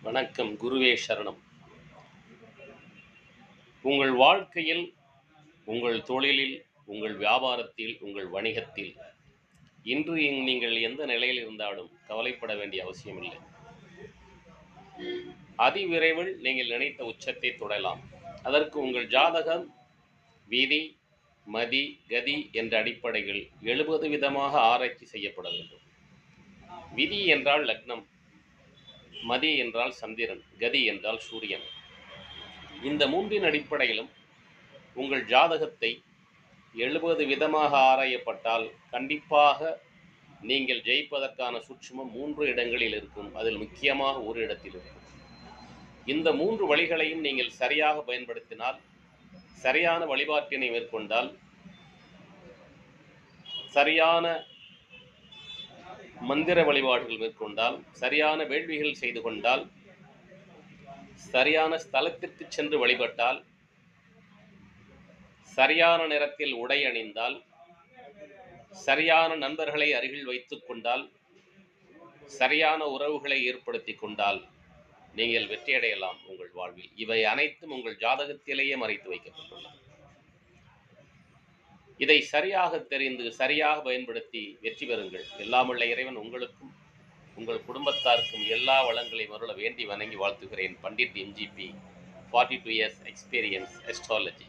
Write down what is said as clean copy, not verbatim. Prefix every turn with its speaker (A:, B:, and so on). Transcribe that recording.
A: வணக்கம். குருவே சரணம். உங்கள் வாழ்க்கையில், உங்கள் தொழிலில், உங்கள் வியாபாரத்தில், உங்கள் வணிகத்தில் இன்று நீங்கள் எந்த நிலையில் இருந்தாலும் கவலைப்பட வேண்டிய அவசியமில்லை. அதிவிரைவில் நீங்கள் நினைத்த உச்சத்தை தொடலாம். அதற்கு உங்கள் ஜாதகம், விதி, மதி, கதி என்ற அடிப்படையில் 70 விதமாக ஆராய்ச்சி செய்யப்பட வேண்டும். விதி என்றால் லக்னம், மதி என்றால் சந்திரன், கதி என்றால் சூரியன். இந்த மூன்றின் அடிப்படையிலும் உங்கள் ஜாதகத்தை 70 விதமாக ஆராயப்பட்டால் கண்டிப்பாக நீங்கள் ஜெயிப்பதற்கான சூட்சுமம் 3 இடங்களில் இருக்கும். அதில் முக்கியமாக ஒரு இடத்தில் இருக்கும். இந்த 3 வழிகளையும் நீங்கள் சரியாக பயன்படுத்தினால், சரியான வழிபாட்டினை மேற்கொண்டால், சரியான மந்திர வழிபாடுகள் மேற்கொண்டால், சரியான வேள்விகள் செய்து கொண்டால், சரியான ஸ்தலத்திற்கு சென்று வழிபட்டால், சரியான நேரத்தில் உடை அணிந்தால், சரியான நண்பர்களை அருகில் வைத்துக் கொண்டால், சரியான உறவுகளை ஏற்படுத்தி கொண்டால் நீங்கள் வெற்றியடையலாம் உங்கள் வாழ்வில். இவை அனைத்தும் உங்கள் ஜாதகத்திலேயே மறைத்து வைக்கப்பட்டுள்ளது. இதை சரியாக தெரிந்து சரியாக பயன்படுத்தி வெற்றி பெறுங்கள். எல்லாம் உள்ள இறைவன் உங்களுக்கும் உங்கள் குடும்பத்தாருக்கும் எல்லா வளங்களையும் அருள வேண்டி வணங்கி வாழ்த்துகிறேன். Pandit MGP, 42 years experience, astrology.